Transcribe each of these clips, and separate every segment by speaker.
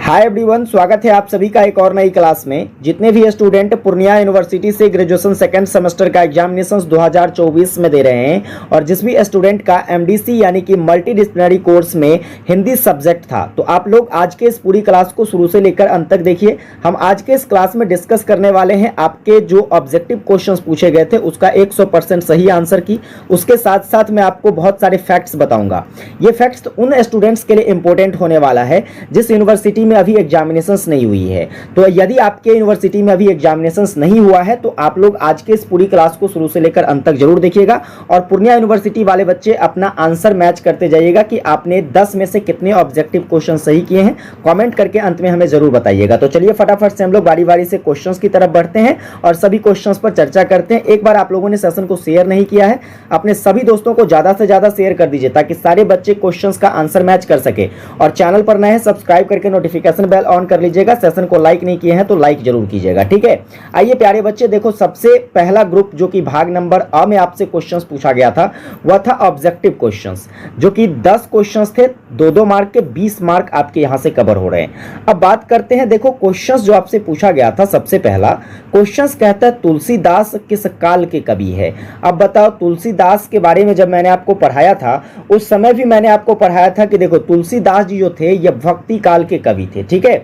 Speaker 1: Hi everyone, स्वागत है आप सभी का एक और नई क्लास में। जितने भी स्टूडेंट पूर्णिया यूनिवर्सिटी से ग्रेजुएशन सेकंड सेमेस्टर का एग्जामिनेशंस 2024 में दे रहे हैं और जिस भी स्टूडेंट का एमडीसी यानी कि मल्टी डिसिप्लिनरी कोर्स में हिंदी सब्जेक्ट था, तो आप लोग आज के इस पूरी क्लास को शुरू से लेकर अंत तक देखिए। हम आज के इस क्लास में डिस्कस करने वाले हैं आपके जो ऑब्जेक्टिव क्वेश्चन पूछे गए थे उसका 100% सही आंसर की। उसके साथ साथ मैं आपको बहुत सारे फैक्ट्स बताऊंगा। ये फैक्ट्स उन स्टूडेंट्स के लिए इंपॉर्टेंट होने वाला है जिस यूनिवर्सिटी में अभी एग्जामिनेशंस नहीं हुई है। तो यदि आपके यूनिवर्सिटी में अभी एग्जामिनेशंस नहीं हुआ है तो आप लोग आज के इस पूरी क्लास को शुरू से लेकर अंत तक जरूर देखिएगा और पूर्णिया यूनिवर्सिटी वाले बच्चे अपना आंसर मैच करते जाइएगा कि आपने 10 में से कितने ऑब्जेक्टिव क्वेश्चन सही किए हैं। कमेंट करके अंत में हमें जरूर बताइएगा। तो चलिए फटाफट से हम लोग बारी बारी से क्वेश्चंस की तरफ बढ़ते हैं और सभी क्वेश्चंस पर चर्चा करते हैं। एक बार आप लोगों ने सेशन को शेयर नहीं किया है, अपने सभी दोस्तों को ज्यादा से ज्यादा शेयर कर दीजिए ताकि सारे बच्चे क्वेश्चंस का आंसर मैच कर सके। और चैनल पर नए हैं सब्सक्राइब करके नोटिफिकेशन बेल ऑन कर लीजिएगा। सेशन को लाइक नहीं किए हैं तो लाइक जरूर कीजिएगा, ठीक है। आइए प्यारे बच्चे, देखो सबसे पहला ग्रुप जो कि भाग नंबर अ में आपसे क्वेश्चंस पूछा गया था वह था ऑब्जेक्टिव क्वेश्चंस, जो कि 10 क्वेश्चंस थे, 2-2 मार्क के 20 मार्क आपके यहां से कवर हो रहे हैं। अब बात करते हैं, देखो क्वेश्चंस जो आपसे पूछा गया था, सबसे पहला क्वेश्चंस कहता है तुलसीदास किस काल के कवि है। अब बताओ, तुलसीदास के बारे में जब मैंने आपको पढ़ाया था उस समय भी मैंने आपको पढ़ाया था कि देखो तुलसीदास जी जो थे ये भक्ति काल के कवि थे, ठीक है।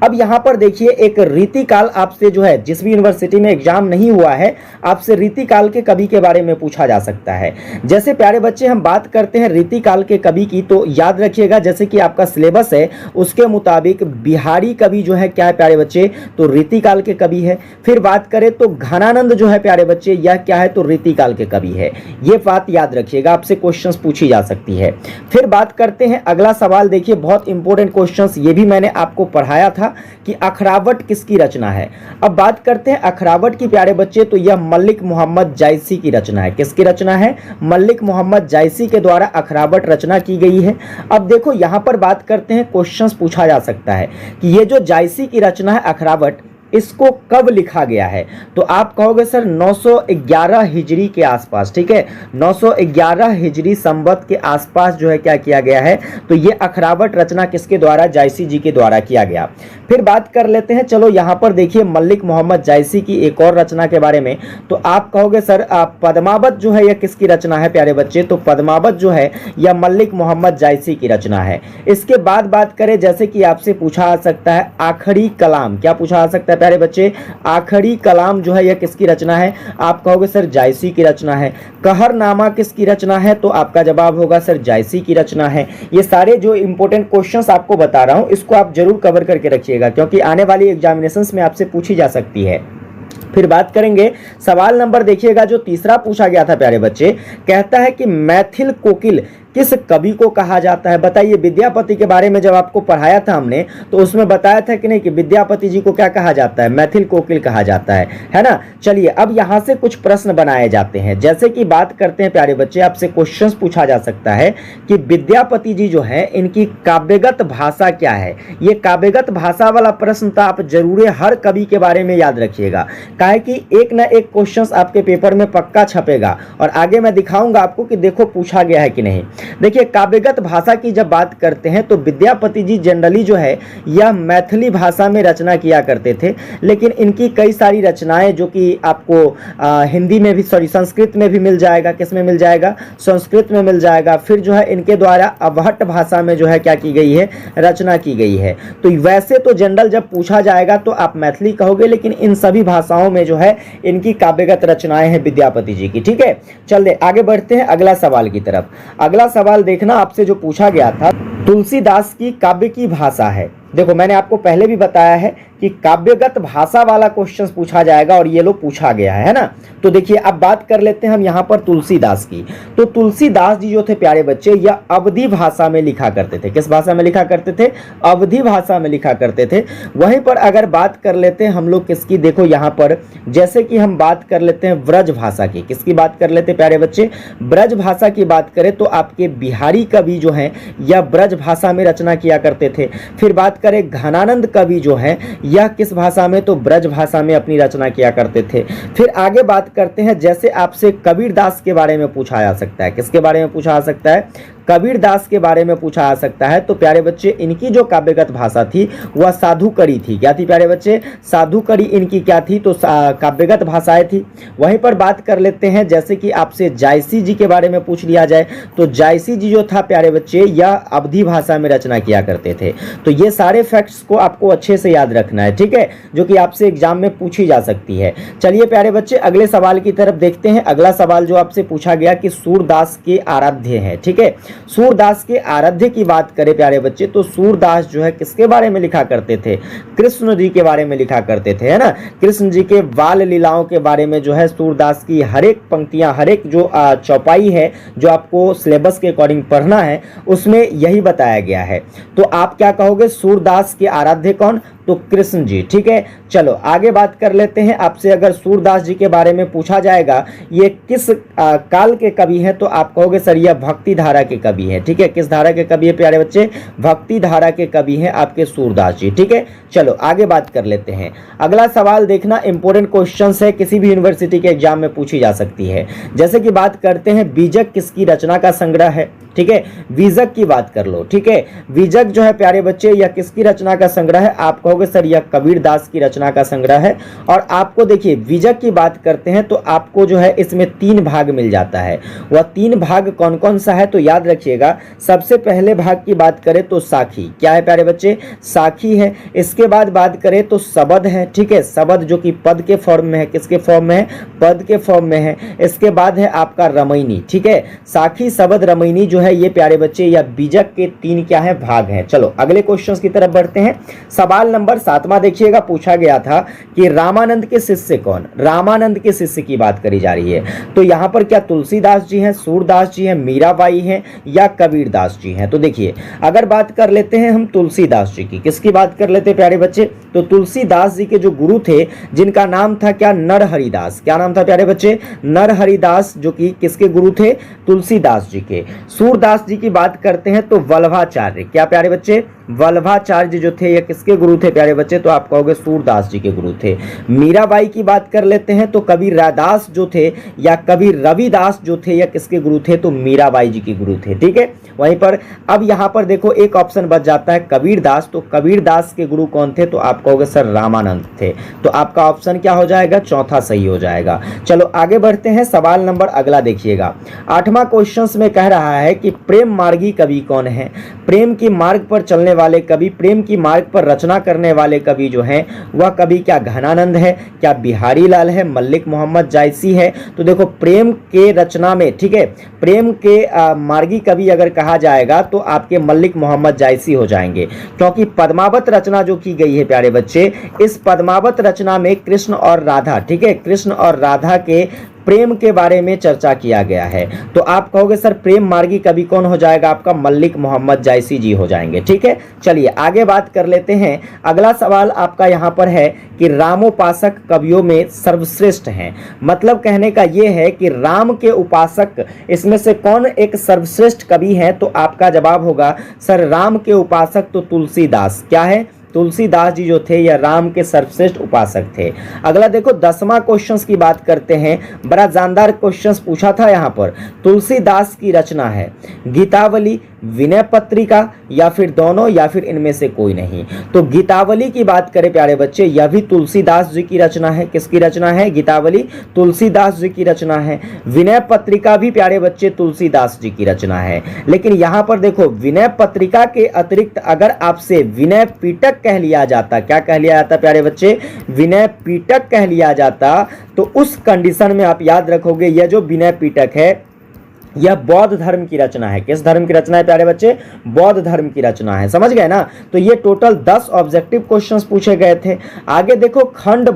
Speaker 1: अब यहां पर देखिए एक रीतिकाल आपसे जो है, जिस भी यूनिवर्सिटी में एग्जाम नहीं हुआ है आपसे रीतिकाल के कवि के बारे में पूछा जा सकता है। जैसे प्यारे बच्चे हम बात करते हैं रीतिकाल के कवि की, तो याद रखिएगा जैसे कि आपका सिलेबस है उसके मुताबिक बिहारी कवि जो है क्या है प्यारे बच्चे, तो रीतिकाल के कवि है। फिर बात करें तो घनानंद जो है प्यारे बच्चे यह क्या है, तो रीतिकाल के कवि है। ये बात याद रखिएगा, आपसे क्वेश्चंस पूछी जा सकती है। फिर बात करते हैं अगला सवाल, देखिए बहुत इंपॉर्टेंट क्वेश्चंस, ये भी मैंने आपको पढ़ाया था कि अखरावट किसकी रचना है। अब बात करते हैं अखरावट की प्यारे बच्चे, तो यह मलिक मोहम्मद जायसी की रचना है। किसकी रचना है? मलिक मोहम्मद जायसी के द्वारा अखरावट रचना की गई है। अब देखो यहां पर बात करते हैं, क्वेश्चंस पूछा जा सकता है कि ये जो जायसी की रचना है अखरावट, इसको कब लिखा गया है। तो आप कहोगे सर 911 हिजरी के आसपास, ठीक है, 911 हिजरी संवत के आसपास जो है क्या किया गया है, तो ये अखरावट रचना किसके द्वारा, जायसी जी के द्वारा किया गया। फिर बात कर लेते हैं, चलो यहाँ पर देखिए मलिक मोहम्मद जायसी की एक और रचना के बारे में, तो आप कहोगे सर पद्मावत जो है यह किसकी रचना है प्यारे बच्चे, तो पद्मावत जो है यह मलिक मोहम्मद जायसी की रचना है। इसके बाद बात करें, जैसे कि आपसे पूछा आ सकता है आखिरी कलाम, क्या पूछा आ सकता है प्यारे बच्चे, आखिरी कलाम जो है यह किसकी रचना है, आप कहोगे सर जायसी की रचना है। कहरनामा किसकी रचना है, तो आपका जवाब होगा सर जायसी की रचना है। ये सारे जो इंपॉर्टेंट क्वेश्चंस आपको बता रहा हूं इसको आप जरूर कवर करके रखिएगा क्योंकि आने वाली एग्जामिनेशंस में आपसे पूछी जा सकती है। फिर बात करेंगे सवाल नंबर, देखिएगा जो तीसरा पूछा गया था प्यारे बच्चे, कहता है कि मैथिल कोकिल किस कवि को कहा जाता है। बताइए, विद्यापति के बारे में जब आपको पढ़ाया था हमने तो उसमें बताया था कि नहीं कि विद्यापति जी को क्या कहा जाता है, मैथिल कोकिल कहा जाता है ना। चलिए अब यहाँ से कुछ प्रश्न बनाए जाते हैं। जैसे कि बात करते हैं प्यारे बच्चे, आपसे क्वेश्चंस पूछा जा सकता है कि विद्यापति जी जो है इनकी काव्यगत भाषा क्या है। ये काव्यगत भाषा वाला प्रश्न तो आप जरूर हर कवि के बारे में याद रखिएगा, काहे कि एक ना एक क्वेश्चंस आपके पेपर में पक्का छपेगा और आगे मैं दिखाऊंगा आपको कि देखो पूछा गया है कि नहीं। देखिए काव्यगत भाषा की जब बात करते हैं तो विद्यापति जी जनरली जो है यह मैथिली भाषा में रचना किया करते थे, लेकिन इनकी कई सारी रचनाएं जो कि आपको हिंदी में भी, सॉरी संस्कृत में भी मिल जाएगा। किस में मिल जाएगा? संस्कृत में मिल जाएगा। फिर जो है इनके द्वारा अवहट भाषा में जो है क्या की गई है, रचना की गई है। तो वैसे तो जनरल जब पूछा जाएगा तो आप मैथिली कहोगे, लेकिन इन सभी भाषाओं में जो है इनकी काव्यगत रचनाएं हैं विद्यापति जी की, ठीक है। चलिए आगे बढ़ते हैं अगला सवाल की तरफ। अगला सवाल देखना, आपसे जो पूछा गया था तुलसीदास की काव्य की भाषा है। देखो मैंने आपको पहले भी बताया है कि काव्यगत भाषा वाला क्वेश्चन पूछा जाएगा और ये लोग पूछा गया है ना। तो देखिए अब बात कर लेते हैं हम यहाँ पर तुलसीदास की। तो तुलसीदास जी जो थे प्यारे बच्चे यह अवधी भाषा में लिखा करते थे। किस भाषा में लिखा करते थे? अवधी भाषा में लिखा करते थे। वहीं पर अगर बात कर लेते हैं हम लोग किसकी, देखो यहाँ पर जैसे कि हम बात कर लेते हैं ब्रज भाषा की। किसकी बात कर लेते हैं प्यारे बच्चे? ब्रज भाषा की बात करें तो आपके बिहारी कवि जो हैं यह ब्रज भाषा में रचना किया करते थे। फिर बात करें घनानंद कवि जो है यह किस भाषा में, तो ब्रज भाषा में अपनी रचना किया करते थे। फिर आगे बात करते हैं, जैसे आपसे कबीरदास के बारे में पूछा जा सकता है। किसके बारे में पूछा जा सकता है? कबीरदास के बारे में पूछा आ सकता है। तो प्यारे बच्चे इनकी जो काव्यगत भाषा थी वह साधुकड़ी थी। क्या थी प्यारे बच्चे? साधुकड़ी इनकी क्या थी? तो काव्यगत भाषाएं थी। वहीं पर बात कर लेते हैं, जैसे कि आपसे जायसी जी के बारे में पूछ लिया जाए तो जायसी जी जो था प्यारे बच्चे यह अवधी भाषा में रचना किया करते थे। तो ये सारे फैक्ट्स को आपको अच्छे से याद रखना है, ठीक है, जो कि आपसे एग्जाम में पूछी जा सकती है। चलिए प्यारे बच्चे अगले सवाल की तरफ देखते हैं। अगला सवाल जो आपसे पूछा गया कि सूरदास के आराध्य हैं, ठीक है। सूरदास के आराध्य की बात करें प्यारे बच्चे तो सूरदास जो है किसके बारे में लिखा करते थे? कृष्ण जी के बारे में लिखा करते थे, है ना। कृष्ण जी के बाल लीलाओं के बारे में जो है सूरदास की हर एक पंक्तियां, हर एक जो चौपाई है जो आपको सिलेबस के अकॉर्डिंग पढ़ना है उसमें यही बताया गया है। तो आप क्या कहोगे? सूरदास के आराध्य कौन? तो कृष्ण जी, ठीक है। चलो आगे बात कर लेते हैं। आपसे अगर सूरदास जी के बारे में पूछा जाएगा ये किस काल के कवि हैं तो आप कहोगे सर यह भक्ति धारा के कवि हैं, ठीक है। किस धारा के कवि है प्यारे बच्चे? भक्ति धारा के कवि हैं आपके सूरदास जी, ठीक है। चलो आगे बात कर लेते हैं। अगला सवाल देखना इंपॉर्टेंट क्वेश्चन है, किसी भी यूनिवर्सिटी के एग्जाम में पूछी जा सकती है। जैसे कि बात करते हैं बीजक किसकी रचना का संग्रह है, ठीक है। बीजक की बात कर लो, ठीक है। बीजक जो है प्यारे बच्चे यह किसकी रचना का संग्रह है? आप कहोगे सर यह कबीरदास की रचना का संग्रह है। और आपको देखिए बीजक की बात करते हैं तो आपको जो है इसमें 3 भाग मिल जाता है। वह 3 भाग कौन कौन सा है? तो याद रखिएगा, सबसे पहले भाग की बात करें तो साखी, क्या है प्यारे बच्चे? साखी है। इसके बाद बात करें तो सबद है, ठीक है। सबद जो कि पद के फॉर्म में है, किसके फॉर्म में है? पद के फॉर्म में है। इसके बाद है आपका रमैनी, ठीक है। साखी, सबद, रमैनी जो है ये प्यारे बच्चे या बीजक के 3 क्या है? भाग हैं। चलो अगले क्वेश्चंस की तरफ बढ़ते हैं। सवाल नंबर 7वां देखिएगा, पूछा गया था कि रामानंद के शिष्य कौन? रामानंद के शिष्य की बात करी जा रही है। तो यहां पर क्या तुलसीदास जी हैं, सूरदास जी हैं, मीराबाई हैं या कबीरदास जी हैं? तो देखिए अगर बात कर लेते हैं हम तुलसीदास जी की, किसकी बात कर लेते हैं प्यारे बच्चे? तो तुलसीदास जी के जो गुरु थे जिनका नाम था क्या? नरहरिदास। क्या नाम था प्यारे बच्चे? नरहरिदास, जो कि किसके गुरु थे? तुलसीदास जी के। सूरदास जी की बात करते हैं तो वल्लभाचार्य, क्या प्यारे बच्चे? वल्लभाचार्य जो थे ये किसके गुरु थे प्यारे बच्चे? तो आप कहोगे सूरदास जी के गुरु थे। मीराबाई की बात कर लेते हैं तो कबीर रविदास जो थे या कबीर रविदास जो थे या किसके गुरु थे? तो मीराबाई जी के गुरु थे, ठीक है। वहीं पर अब यहाँ पर देखो एक ऑप्शन बच जाता है कबीरदास, तो कबीरदास के गुरु कौन थे? तो आप कहोगे सर रामानंद थे। तो आपका ऑप्शन क्या हो जाएगा? चौथा सही हो जाएगा। चलो आगे बढ़ते हैं। सवाल नंबर अगला देखिएगा, 8वां क्वेश्चन में कह रहा है कि प्रेम मार्गी कवि कौन है? प्रेम की मार्ग पर चलने वाले कवि, प्रेम की मार्ग पर रचना करने वाले कवि जो हैं वह कवि क्या घनानंद है, क्या बिहारी लाल है, मल्लिक मोहम्मद जायसी है? तो देखो प्रेम के रचना में, ठीक है, प्रेम के मार्गी कवि अगर कहा जाएगा तो आपके मल्लिक मोहम्मद जायसी हो जाएंगे, क्योंकि पद्मावत रचना जो की गई है प्यारे बच्चे, इस पद्मावत रचना में कृष्ण और राधा, ठीक है, कृष्ण और राधा के प्रेम के बारे में चर्चा किया गया है। तो आप कहोगे सर प्रेम मार्गी कवि कौन हो जाएगा? आपका मल्लिक मोहम्मद जायसी जी हो जाएंगे, ठीक है। चलिए आगे बात कर लेते हैं। अगला सवाल आपका यहाँ पर है कि रामोपासक कवियों में सर्वश्रेष्ठ हैं, मतलब कहने का यह है कि राम के उपासक इसमें से कौन एक सर्वश्रेष्ठ कवि है? तो आपका जवाब होगा सर राम के उपासक तो तुलसीदास, क्या है? तुलसीदास जी जो थे यह राम के सर्वश्रेष्ठ उपासक थे। अगला देखो 10वां क्वेश्चन की बात करते हैं, बड़ा जानदार क्वेश्चन पूछा था यहाँ पर। तुलसीदास की रचना है गीतावली, विनय पत्रिका या फिर दोनों या फिर इनमें से कोई नहीं? तो गीतावली की बात करें प्यारे बच्चे, यह भी तुलसीदास जी की रचना है। किसकी रचना है? गीतावली तुलसीदास जी की रचना है। विनय पत्रिका भी प्यारे बच्चे तुलसीदास जी की रचना है। लेकिन यहाँ पर देखो विनय पत्रिका के अतिरिक्त अगर आपसे विनय पीटक कह लिया जाता, क्या कह लिया जाता प्यारे बच्चे? विनय पीटक कह लिया जाता, तो उस कंडीशन में आप याद रखोगे यह जो विनय पीटक है यह बौद्ध धर्म की रचना है। किस धर्म की रचना है प्यारे बच्चे? बौद्ध धर्म की रचना है। समझ गए ना? तो ये टोटल 10 ऑब्जेक्टिव क्वेश्चंस पूछे गए थे। आगे देखो खंड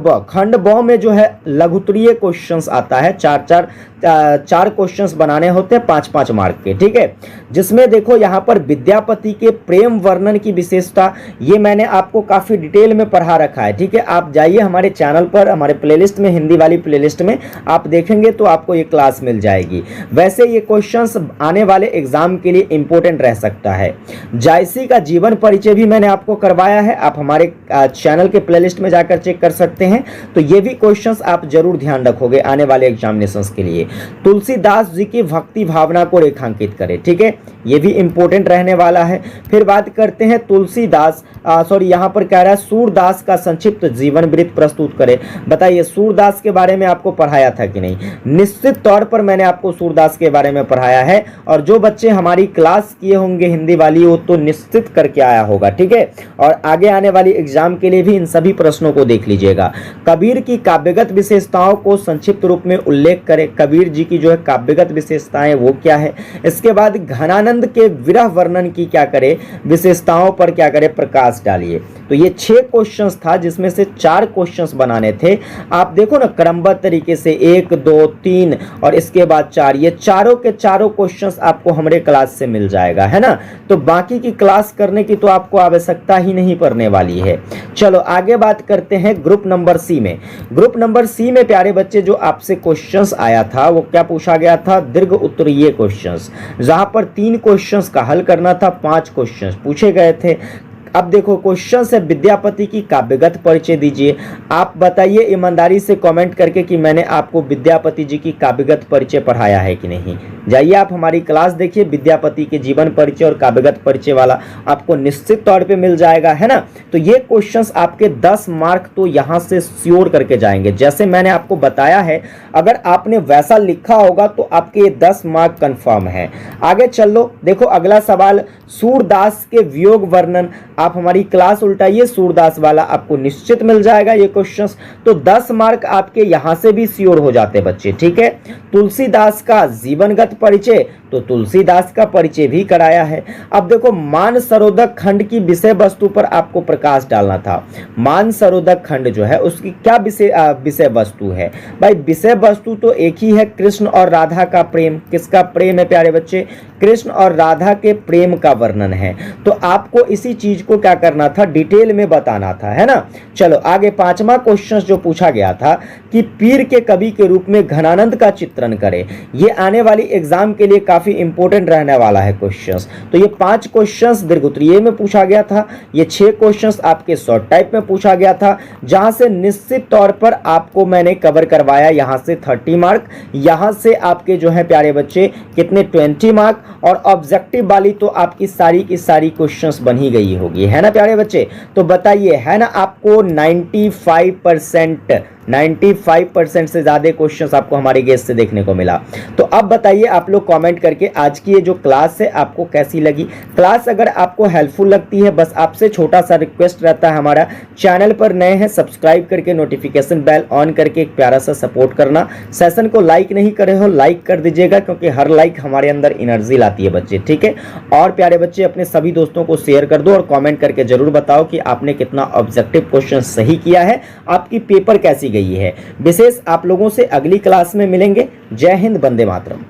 Speaker 1: ब में जो है लघुत्तरीय क्वेश्चंस आता है, चार क्वेश्चंस बनाने होते हैं 5-5 मार्क के, ठीक है। जिसमें देखो यहाँ पर विद्यापति के प्रेम वर्णन की विशेषता, ये मैंने आपको काफी डिटेल में पढ़ा रखा है, ठीक है। आप जाइए हमारे चैनल पर, हमारे प्लेलिस्ट में, हिंदी वाली प्लेलिस्ट में आप देखेंगे तो आपको ये क्लास मिल जाएगी। वैसे ये क्वेश्चंस आने वाले एग्जाम के लिए इंपॉर्टेंट रह सकता है। जायसी का जीवन परिचय भी मैंने आपको करवाया है, आप हमारे चैनल के प्लेलिस्ट में जाकर चेक कर सकते हैं। तो ये भी क्वेश्चंस आप जरूर ध्यान रखोगे आने वाले एग्जामिनेशंस के लिए। तुलसीदास जी की भक्ति भावना को रेखांकित करें, ठीक है, ये भी इंपॉर्टेंट रहने वाला है। फिर बात करते हैं तुलसीदास, यहाँ पर कह रहा है सूरदास का संक्षिप्त जीवन वृत्त प्रस्तुत करें। बताइए सूरदास के बारे में आपको पढ़ाया था कि नहीं? निश्चित तौर पर मैंने आपको सूरदास के बारे में पढ़ाया है, और जो बच्चे हमारी क्लास किए होंगे हिंदी वाली वो तो निश्चित करके आया होगा, ठीक है। और आगे आने वाली एग्जाम के लिए भी इन सभी प्रश्नों को देख लीजिएगा। कबीर की काव्यगत विशेषताओं को संक्षिप्त रूप में उल्लेख करें। कबीर जी की जो है काव्यगत विशेषताएं वो क्या है। इसके बाद घनानंद के विरह वर्णन की क्या करे, विशेषताओं पर क्या करे, प्रकाश डालिए। तो ये 6 क्वेश्चंस था, जिसमें से 4 क्वेश्चंस बनाने थे। आप देखो ना क्रमबद्ध तरीके से 1 2 3 और इसके बाद 4, ये चारों के चारों क्वेश्चंस आपको हमारे क्लास से मिल जाएगा, है ना। तो बाकी की क्लास करने की तो आपको आवश्यकता ही नहीं पड़ने वाली है। चलो आगे बात करते हैं ग्रुप नंबर सी में। ग्रुप नंबर सी में प्यारे बच्चे जो आपसे क्वेश्चंस आया था वो क्या पूछा गया था, दीर्घ उत्तरीय क्वेश्चंस, जहां पर 3 क्वेश्चंस का हल करना था, 5 क्वेश्चंस पूछे गए थे। अब देखो क्वेश्चन है विद्यापति की काव्यगत परिचय दीजिए। आप बताइए ईमानदारी से कमेंट करके कि मैंने आपको विद्यापति जी की काव्यगत परिचय पढ़ाया है कि नहीं। जाइए आप हमारी क्लास देखिए, विद्यापति के जीवन परिचय और काव्यगत परिचय वाला आपको निश्चित तौर पे मिल जाएगा, है ना। तो ये क्वेश्चंस आपके 10 मार्क तो यहाँ से श्योर करके जाएंगे, जैसे मैंने आपको बताया है। अगर आपने वैसा लिखा होगा तो आपके ये 10 मार्क कंफर्म है। आगे चलो, देखो अगला सवाल, सूरदास के वियोग वर्णन। आप हमारी क्लास उल्टाइए, सूरदास वाला आपको निश्चित मिल जाएगा ये क्वेश्चंस। तो 10 मार्क आपके यहां से भी श्योर हो जाते बच्चे, ठीक है। तुलसीदास का जीवनगत परिचय, तो तुलसीदास का परिचय भी कराया है। अब देखो मानसरोधक खंड की विषय वस्तु पर आपको प्रकाश डालना था। मानसरोधक खंड जो है उसकी क्या विषय वस्तु है भाई? विषय वस्तु तो एक ही है, कृष्ण और राधा का प्रेम। किसका प्रेम है प्यारे बच्चे? कृष्ण और राधा के प्रेम का वर्णन है। तो आपको इसी चीज को क्या करना था, डिटेल में बताना था, है ना। चलो आगे 5वां क्वेश्चन जो पूछा गया था कि पीर के कवि के रूप में घनानंद का चित्रण करें। ये आने वाली एग्जाम के लिए काफी इंपॉर्टेंट रहने वाला है क्वेश्चंस। तो ये 5 क्वेश्चंस दीर्घोत्तरीय में पूछा गया था, ये 6 क्वेश्चंस आपके शॉर्ट टाइप में पूछा गया था, जहां से निश्चित तौर पर आपको मैंने कवर करवाया यहां से 30 मार्क, यहां से आपके जो है प्यारे बच्चे कितने 20 मार्क, और ऑब्जेक्टिव वाली तो आपकी सारी की सारी क्वेश्चंस बन ही गई होगी, है ना प्यारे बच्चे। तो बताइए, है ना, आपको 95% से ज्यादा क्वेश्चंस आपको हमारे गेस्ट से देखने को मिला। तो अब बताइए आप लोग कमेंट करके आज की ये जो क्लास है आपको कैसी लगी। क्लास अगर आपको हेल्पफुल लगती है, बस आपसे छोटा सा रिक्वेस्ट रहता है, हमारा चैनल पर नए हैं सब्सक्राइब करके नोटिफिकेशन बेल ऑन करके एक प्यारा सा सपोर्ट करना। सेशन को लाइक नहीं करे हो, लाइक कर दीजिएगा, क्योंकि हर लाइक हमारे अंदर एनर्जी लाती है बच्चे, ठीक है। और प्यारे बच्चे अपने सभी दोस्तों को शेयर कर दो और कॉमेंट करके जरूर बताओ कि आपने कितना ऑब्जेक्टिव क्वेश्चन सही किया है, आपकी पेपर कैसी गई है। विशेष आप लोगों से अगली क्लास में मिलेंगे। जय हिंद, वंदे मातरम।